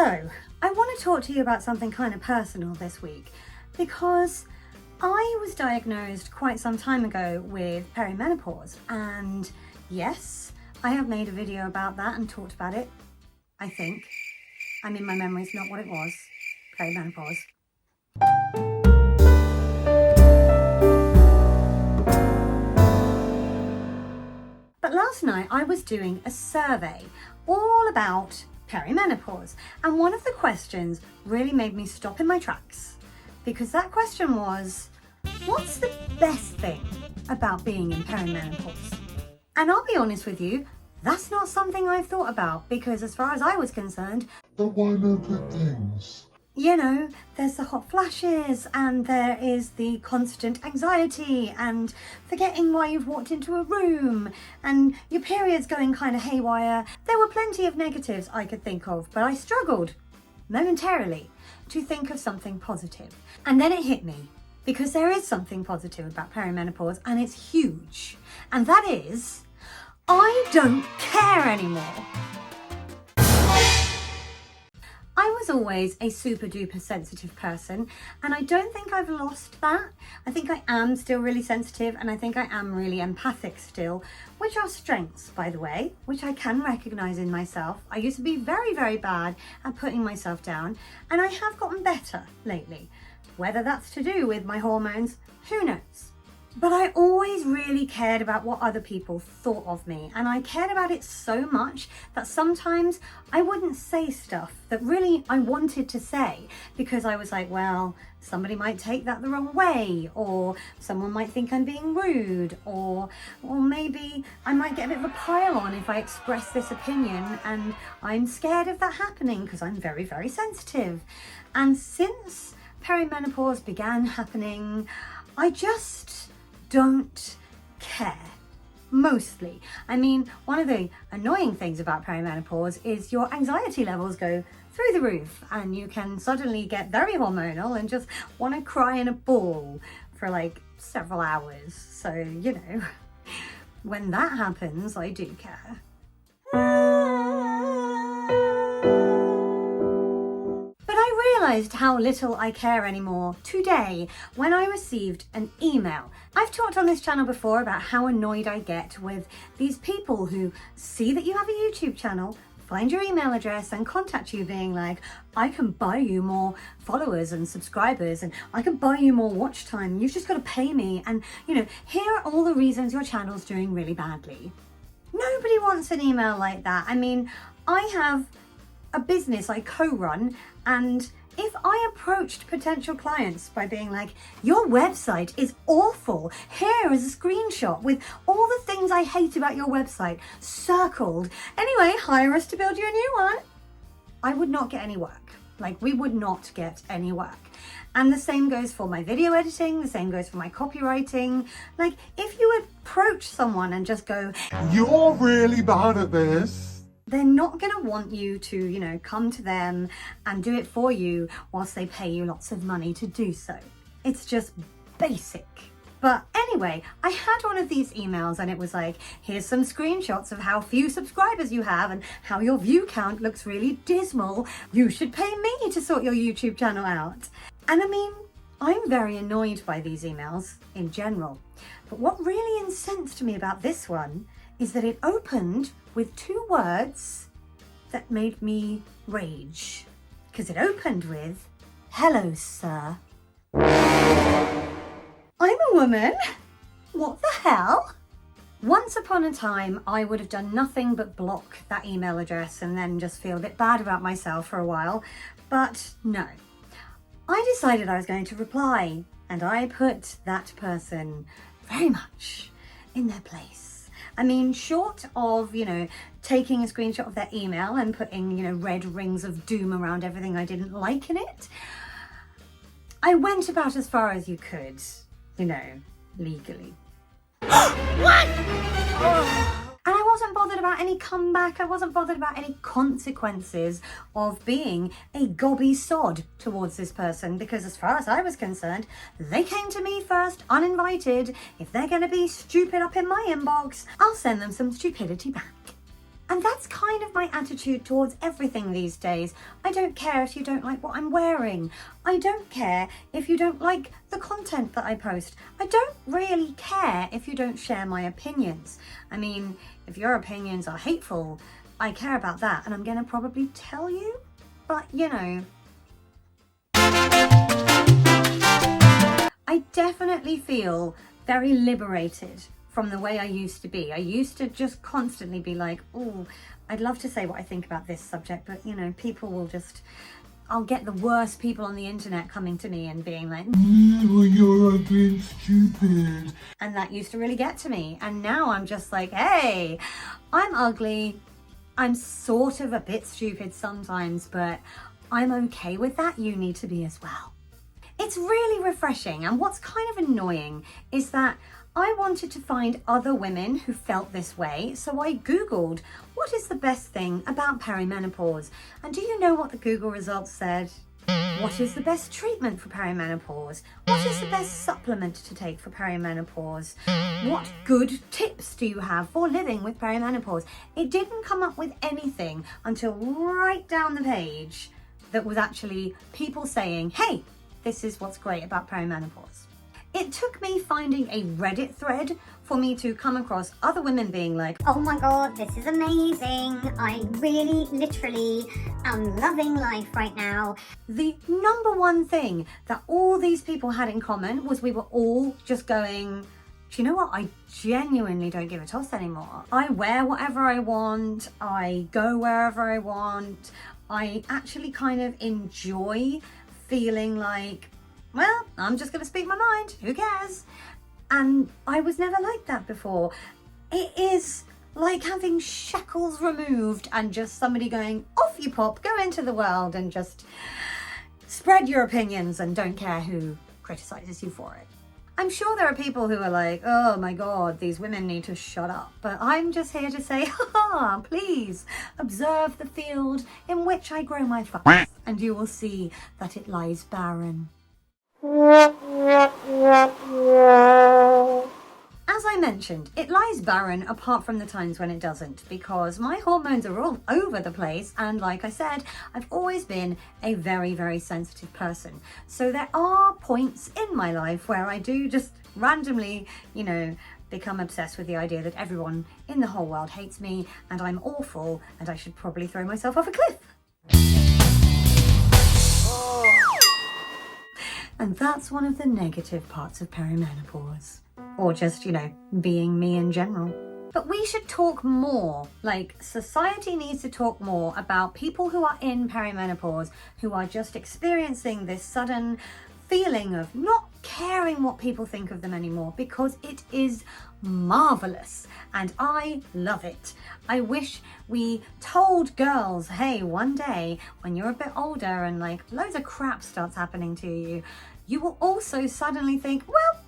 So, I want to talk to you about something kind of personal this week because I was diagnosed quite some time ago with perimenopause, and yes, I have made a video about that and talked about it, I think. I mean, my memory's not what it was. Perimenopause. But last night I was doing a survey all about perimenopause, and one of the questions really made me stop in my tracks, because that question was, what's the best thing about being in perimenopause? And I'll be honest with you, that's not something I've thought about, because as far as I was concerned, there were no good things. You know, there's the hot flashes, and there is the constant anxiety and forgetting why you've walked into a room, and your period's going kind of haywire. There were plenty of negatives I could think of, but I struggled momentarily to think of something positive. And then it hit me, because there is something positive about perimenopause, and it's huge. And that is, I don't care anymore. I was always a super duper sensitive person, and I don't think I've lost that. I think I am still really sensitive, and I think I am really empathic still, which are strengths, by the way, which I can recognize in myself. I used to be very, very bad at putting myself down, and I have gotten better lately. Whether that's to do with my hormones, who knows? But I always really cared about what other people thought of me, and I cared about it so much that sometimes I wouldn't say stuff that really I wanted to say, because I was like, well, somebody might take that the wrong way, or someone might think I'm being rude, or maybe I might get a bit of a pile on if I express this opinion, and I'm scared of that happening because I'm very, very sensitive. And since perimenopause began happening, I just don't care, mostly. I mean, one of the annoying things about perimenopause is your anxiety levels go through the roof, and you can suddenly get very hormonal and just want to cry in a ball for like several hours. So, you know, when that happens, I do care. Realized how little I care anymore today when I received an email. I've talked on this channel before about how annoyed I get with these people who see that you have a YouTube channel, find your email address and contact you being like, I can buy you more followers and subscribers, and I can buy you more watch time. You've just got to pay me. And you know, here are all the reasons your channel's doing really badly. Nobody wants an email like that. I mean, I have a business I co-run, and if I approached potential clients by being like, your website is awful, here is a screenshot with all the things I hate about your website circled, anyway, hire us to build you a new one, I would not get any work. Like, we would not get any work. And the same goes for my video editing, the same goes for my copywriting. Like, if you approach someone and just go, you're really bad at this, they're not going to want you to, you know, come to them and do it for you whilst they pay you lots of money to do so. It's just basic. But anyway, I had one of these emails, and it was like, here's some screenshots of how few subscribers you have and how your view count looks really dismal. You should pay me to sort your YouTube channel out. And I mean, I'm very annoyed by these emails in general. But what really incensed me about this one is that it opened with two words that made me rage. Because it opened with, hello, sir. I'm a woman? What the hell? Once upon a time, I would have done nothing but block that email address and then just feel a bit bad about myself for a while. But no, I decided I was going to reply, and I put that person very much in their place. I mean, short of, you know, taking a screenshot of their email and putting, you know, red rings of doom around everything I didn't like in it, I went about as far as you could, you know, legally. What? And I wasn't bothered about any comeback. I wasn't bothered about any consequences of being a gobby sod towards this person, because as far as I was concerned, they came to me first, uninvited. If they're going to be stupid up in my inbox, I'll send them some stupidity back. And that's kind of my attitude towards everything these days. I don't care if you don't like what I'm wearing. I don't care if you don't like the content that I post. I don't really care if you don't share my opinions. I mean, if your opinions are hateful, I care about that, and I'm gonna probably tell you, but you know. I definitely feel very liberated from the way I used to be. I used to just constantly be like, oh, I'd love to say what I think about this subject, but you know, people will just, I'll get the worst people on the internet coming to me and being like, well, you're ugly and stupid. and that used to really get to me. And now I'm just like, hey, I'm ugly. I'm sort of a bit stupid sometimes, but I'm okay with that. You need to be as well. It's really refreshing, and what's kind of annoying is that I wanted to find other women who felt this way, so I googled what is the best thing about perimenopause. And do you know what the Google results said? What is the best treatment for perimenopause? What is the best supplement to take for perimenopause? What good tips do you have for living with perimenopause? It didn't come up with anything until right down the page that was actually people saying, hey, this is what's great about perimenopause. It took me finding a Reddit thread for me to come across other women being like, oh my god, this is amazing. I really, literally am loving life right now. the number one thing that all these people had in common was we were all just going, do you know what? I genuinely don't give a toss anymore. I wear whatever I want. I go wherever I want. I actually kind of enjoy feeling like, well, I'm just going to speak my mind. Who cares? And I was never like that before. It is like having shackles removed and just somebody going, off you pop, go into the world and just spread your opinions and don't care who criticizes you for it. I'm sure there are people who are like, oh my God, these women need to shut up. But I'm just here to say, haha, please observe the field in which I grow my fucks, and you will see that it lies barren. As I mentioned, it lies barren apart from the times when it doesn't, because my hormones are all over the place, and like I said, I've always been a very, very sensitive person. So there are points in my life where I do just randomly, you know, become obsessed with the idea that everyone in the whole world hates me and I'm awful and I should probably throw myself off a cliff. And that's one of the negative parts of perimenopause. Or just, you know, being me in general. But we should talk more, like society needs to talk more about people who are in perimenopause, who are just experiencing this sudden feeling of not caring what people think of them anymore, because it is marvelous and I love it. I wish we told girls, hey, one day when you're a bit older and like loads of crap starts happening to you, you will also suddenly think, well,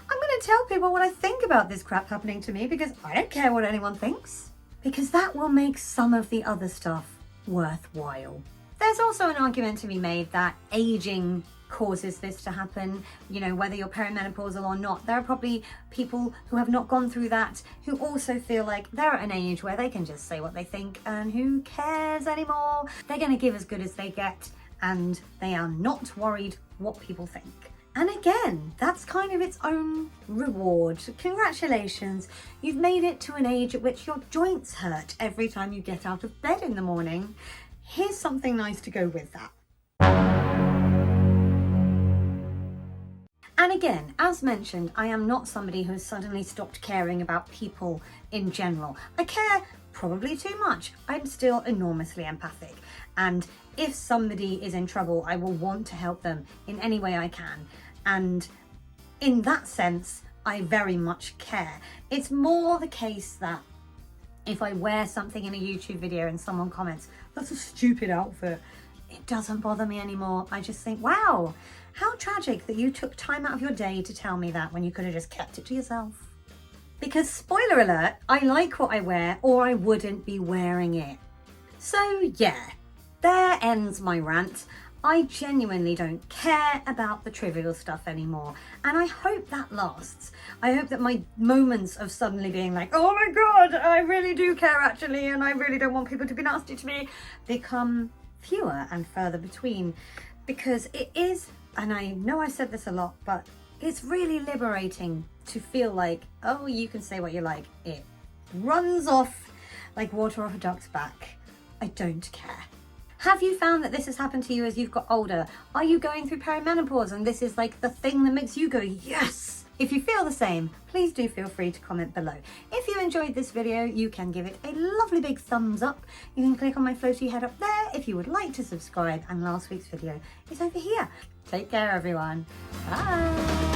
I'm going to tell people what I think about this crap happening to me because I don't care what anyone thinks. Because that will make some of the other stuff worthwhile. There's also an argument to be made that aging causes this to happen. You know, whether you're perimenopausal or not, there are probably people who have not gone through that who also feel like they're at an age where they can just say what they think and who cares anymore. They're going to give as good as they get and they are not worried what people think. And again, that's kind of its own reward. Congratulations, you've made it to an age at which your joints hurt every time you get out of bed in the morning. Here's something nice to go with that. And again, as mentioned, I am not somebody who has suddenly stopped caring about people in general. I care probably too much. I'm still enormously empathic. And if somebody is in trouble, I will want to help them in any way I can. And in that sense, I very much care. It's more the case that if I wear something in a YouTube video and someone comments, that's a stupid outfit, it doesn't bother me anymore. I just think, wow, how tragic that you took time out of your day to tell me that when you could have just kept it to yourself. Because spoiler alert, I like what I wear or I wouldn't be wearing it. So yeah, there ends my rant. I genuinely don't care about the trivial stuff anymore. And I hope that lasts. I hope that my moments of suddenly being like, oh my God, I really do care actually, and I really don't want people to be nasty to me, become fewer and further between. Because it is, and I know I said this a lot, but it's really liberating to feel like, oh, you can say what you like. It runs off like water off a duck's back. I don't care. Have you found that this has happened to you as you've got older? Are you going through perimenopause and this is like the thing that makes you go, yes? If you feel the same, please do feel free to comment below. If you enjoyed this video, you can give it a lovely big thumbs up. You can click on my floaty head up there if you would like to subscribe, and last week's video is over here. Take care, everyone. Bye.